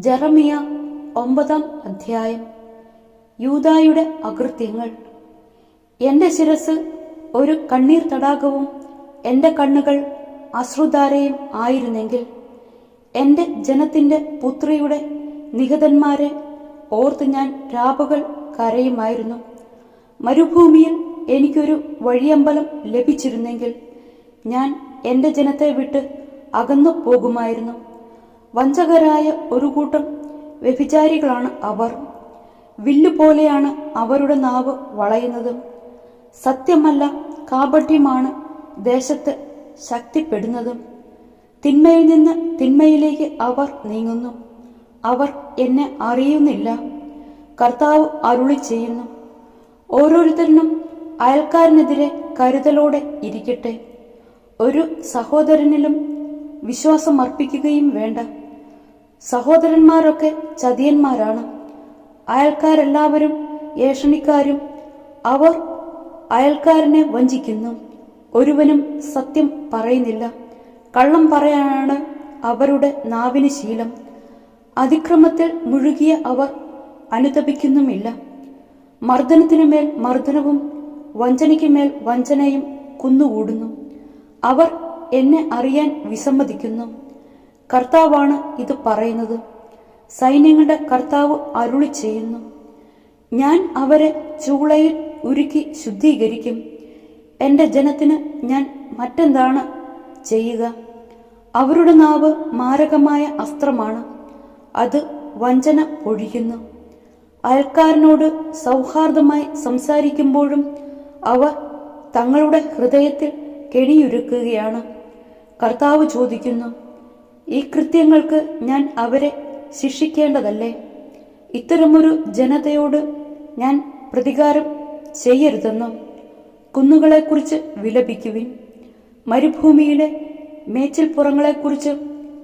ജെറമിയ 9 അധ്യായം. യൂദായുടെ അകൃത്യങ്ങൾ. എന്റെ ശിരസ് ഒരു കണ്ണീർ തടാകവും എന്റെ കണ്ണുകൾ അശ്രുധാരയും ആയിരുന്നെങ്കിൽ, എന്റെ ജനത്തിന്റെ പുത്രിയുടെ നിഹതന്മാരെ ഓർത്ത് ഞാൻ രാപകൽ കരയുമായിരുന്നു. മരുഭൂമിയിൽ എനിക്കൊരു വഴിയമ്പലം ലഭിച്ചിരുന്നെങ്കിൽ ഞാൻ എന്റെ ജനത്തെ വിട്ട് അകന്നു പോകുമായിരുന്നു. വഞ്ചകരായ ഒരു കൂട്ടം വ്യഭിചാരികളാണ് അവർ. വില്ലുപോലെയാണ് അവരുടെ നാവ് വളയുന്നത്. സത്യമല്ല, കാപട്യമാണ് ദേശത്ത് ശക്തിപ്പെടുന്നത്. തിന്മയിൽ നിന്ന് തിന്മയിലേക്ക് അവർ നീങ്ങുന്നു. അവർ എന്നെ അറിയുന്നില്ല. കർത്താവ് അരുളി ചെയ്യുന്നു, ഓരോരുത്തരിനും അയൽക്കാരനെതിരെ കരുതലോടെ ഇരിക്കട്ടെ. ഒരു സഹോദരനിലും വിശ്വാസം അർപ്പിക്കുകയും വേണ്ട. സഹോദരന്മാരൊക്കെ ചതിയന്മാരാണ്. അയൽക്കാരെല്ലാവരും ഏഷണിക്കാരും. അവർ അയൽക്കാരനെ വഞ്ചിക്കുന്നു. ഒരുവനും സത്യം പറയുന്നില്ല. കള്ളം പറയാനാണ് അവരുടെ നാവിന് ശീലം. അതിക്രമത്തിൽ മുഴുകിയ അവർ അനുതപിക്കുന്നുമില്ല. മർദ്ദനത്തിനുമേൽ മർദ്ദനവും വഞ്ചനയ്ക്കുമേൽ വഞ്ചനയും കുന്നുകൂടുന്നു. അവർ എന്നെ അറിയാൻ വിസമ്മതിക്കുന്നു. കർത്താവാണ് ഇത് പറയുന്നത്. സൈന്യങ്ങളുടെ കർത്താവ് അരുളി ചെയ്യുന്നു, ഞാൻ അവരെ ചൂളയിൽ ഉരുക്കി ശുദ്ധീകരിക്കും. എന്റെ ജനത്തിന് ഞാൻ മറ്റെന്താണ് ചെയ്യുക? അവരുടെ നാവ് മാരകമായ അസ്ത്രമാണ്. അത് വഞ്ചന പൊഴിക്കുന്നു. അയൽക്കാരനോട് സൗഹാർദ്ദമായി സംസാരിക്കുമ്പോഴും അവർ തങ്ങളുടെ ഹൃദയത്തിൽ കെണിയൊരുക്കുകയാണ്. കർത്താവ് ചോദിക്കുന്നു, ഈ കൃത്യങ്ങൾക്ക് ഞാൻ അവരെ ശിക്ഷിക്കേണ്ടതല്ലേ? ഇത്തരമൊരു ജനതയോട് ഞാൻ പ്രതികാരം ചെയ്യരുതെന്നോ? കുന്നുകളെക്കുറിച്ച് വിലപിക്കുവിൻ, മരുഭൂമിയിലെ മേച്ചിൽപ്പുറങ്ങളെക്കുറിച്ച്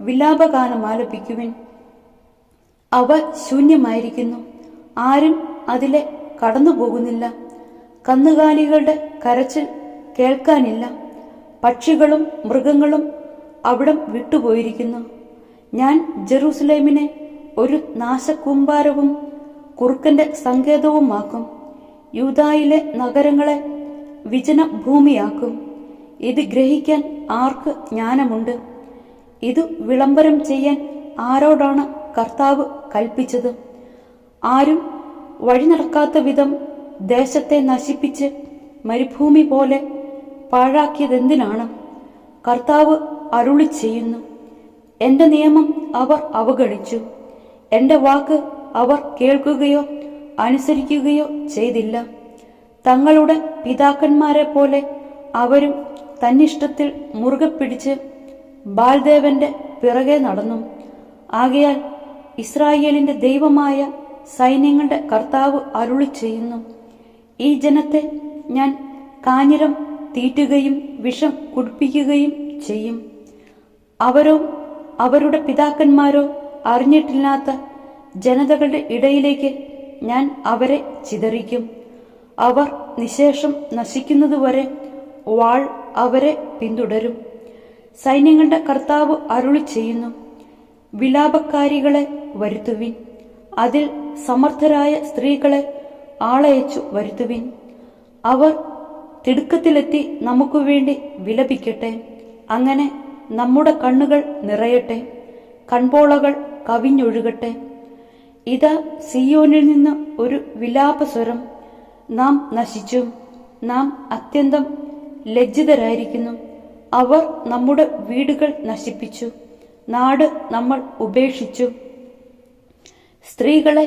വിലാപഗാനം ആലപിക്കുവിൻ. അവ ശൂന്യമായിരിക്കുന്നു, ആരും അതിലെ കടന്നുപോകുന്നില്ല. കന്നുകാലികളുടെ കരച്ചിൽ കേൾക്കാനില്ല. പക്ഷികളും മൃഗങ്ങളും അവിടം വിട്ടുപോയിരിക്കുന്നു. ഞാൻ ജെറൂസലേമിനെ ഒരു നാശകൂമ്പാരവും കുറുക്കന്റെ സങ്കേതവുമാക്കും. യൂദായിലെ നഗരങ്ങളെ വിജനഭൂമിയാക്കും. ഇത് ഗ്രഹിക്കാൻ ആർക്ക് ജ്ഞാനമുണ്ട്? ഇത് വിളംബരം ചെയ്യാൻ ആരോടാണ് കർത്താവ് കൽപ്പിച്ചത്? ആരും വഴി നടക്കാത്ത വിധം ദേശത്തെ നശിപ്പിച്ച് മരുഭൂമി പോലെ പാഴാക്കിയതെന്തിനാണ്? കർത്താവ് അരുളി ചെയ്യുന്നു, എന്റെ നിയമം അവർ അവഗണിച്ചു. എന്റെ വാക്ക് അവർ കേൾക്കുകയോ അനുസരിക്കുകയോ ചെയ്തില്ല. തങ്ങളുടെ പിതാക്കന്മാരെ പോലെ അവരും തന്നിഷ്ടത്തിൽ മുറുകെ പിടിച്ച് ബാൽദേവന്റെ പിറകെ നടന്നു. ആകയാൽ ഇസ്രായേലിന്റെ ദൈവമായ സൈന്യങ്ങളുടെ കർത്താവ് അരുളി ചെയ്യുന്നു, ഈ ജനത്തെ ഞാൻ കാഞ്ഞിരം തീറ്റുകയും വിഷം കുടിപ്പിക്കുകയും ചെയ്യും. അവരോ അവരുടെ പിതാക്കന്മാരോ അറിഞ്ഞിട്ടില്ലാത്ത ജനതകളുടെ ഇടയിലേക്ക് ഞാൻ അവരെ ചിതറിക്കും. അവർ നിശേഷം നശിക്കുന്നതുവരെ വാൾ അവരെ പിന്തുടരും. സൈന്യങ്ങളുടെ കർത്താവ് അരുളി ചെയ്യുന്നു, വിലാപക്കാരികളെ വരുത്തുവിൻ, അതിൽ സമർത്ഥരായ സ്ത്രീകളെ ആളയച്ചു വരുത്തുവിൻ. അവർ തിടുക്കത്തിലെത്തി നമുക്ക് വേണ്ടി വിലപിക്കട്ടെ. അങ്ങനെ നമ്മുടെ കണ്ണുകൾ നിറയട്ടെ, കൺപോളകൾ കവിഞ്ഞൊഴുകട്ടെ. ഇതാ സിയോനിൽ നിന്ന് ഒരു വിലാപസ്വരം, നാം നശിച്ചു, നാം അത്യന്തം ലജ്ജിതരായിരിക്കുന്നു. അവർ നമ്മുടെ വീടുകൾ നശിപ്പിച്ചു, നാട് നമ്മൾ ഉപേക്ഷിച്ചു. സ്ത്രീകളെ,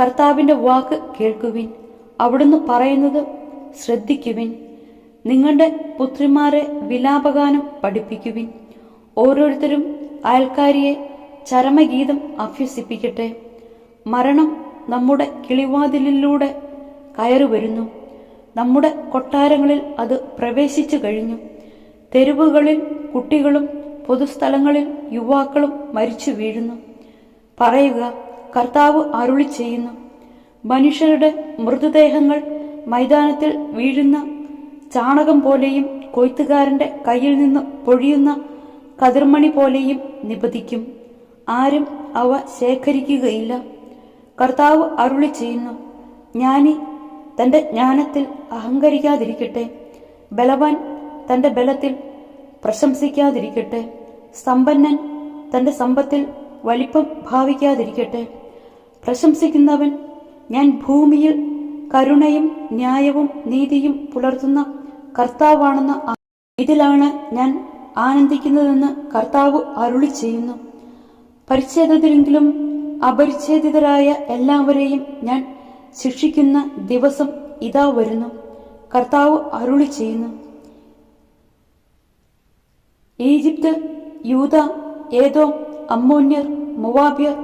കർത്താവിന്റെ വാക്ക് കേൾക്കുവിൻ, അവിടുന്ന് പറയുന്നത് ശ്രദ്ധിക്കുവിൻ. നിങ്ങളുടെ പുത്രിമാരെ വിലാപഗാനം പഠിപ്പിക്കുവിൻ. ഓരോരുത്തരും അയൽക്കാരിയെ ചരമഗീതം അഭ്യസിപ്പിക്കട്ടെ. മരണം നമ്മുടെ കിളിവാതിലിലൂടെ കയറി വരുന്നു. നമ്മുടെ കൊട്ടാരങ്ങളിൽ അത് പ്രവേശിച്ചു കഴിഞ്ഞു. തെരുവുകളിൽ കുട്ടികളും പൊതുസ്ഥലങ്ങളിൽ യുവാക്കളും മരിച്ചു വീഴുന്നു. പറയുക, കർത്താവ് അരുളി ചെയ്യുന്നു, മനുഷ്യരുടെ മൃതദേഹങ്ങൾ മൈതാനത്തിൽ വീഴുന്ന ചാണകം പോലെയും കൊയ്ത്തുകാരന്റെ കയ്യിൽ നിന്ന് പൊഴിയുന്ന കതിർമണി പോലെയും നിപതിക്കും, ആരും അവ ശേഖരിക്കുകയില്ല. കർത്താവ് അരുളി ചെയ്യുന്നു, ജ്ഞാനി തന്റെ ജ്ഞാനത്തിൽ അഹങ്കരിക്കാതിരിക്കട്ടെ, ബലവാൻ തന്റെ ബലത്തിൽ പ്രശംസിക്കാതിരിക്കട്ടെ, സമ്പന്നൻ തന്റെ സമ്പത്തിൽ വലിപ്പം ഭാവിക്കാതിരിക്കട്ടെ. പ്രശംസിക്കുന്നവൻ ഞാൻ ഭൂമിയിൽ കരുണയും ന്യായവും നീതിയും പുലർത്തുന്ന കർത്താവാണെന്ന് ഇതിലാണ് ഞാൻ ആനന്ദിക്കുന്നതെന്ന് കർത്താവ് അരുളി ചെയ്യുന്നു. പരിച്ഛേദിതരെങ്കിലും അപരിച്ഛേദിതരായ എല്ലാവരെയും ഞാൻ ശിക്ഷിക്കുന്ന ദിവസം ഇതാ വരുന്നു, കർത്താവ് അരുളി ചെയ്യുന്നു. ഈജിപ്ത്, യൂദ, ഏദോം, അമ്മോന്യർ, മോവാബ്യർ,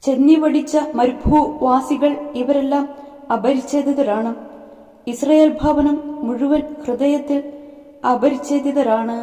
ചെന്നിവടിച്ച മരുഭൂവാസികൾ ഇവരെല്ലാം അപരിച്ഛേദിതരാണ്. ഇസ്രായേൽ ഭവനം മുഴുവൻ ഹൃദയത്തിൽ അപരിച്ഛേദിതരാണ്.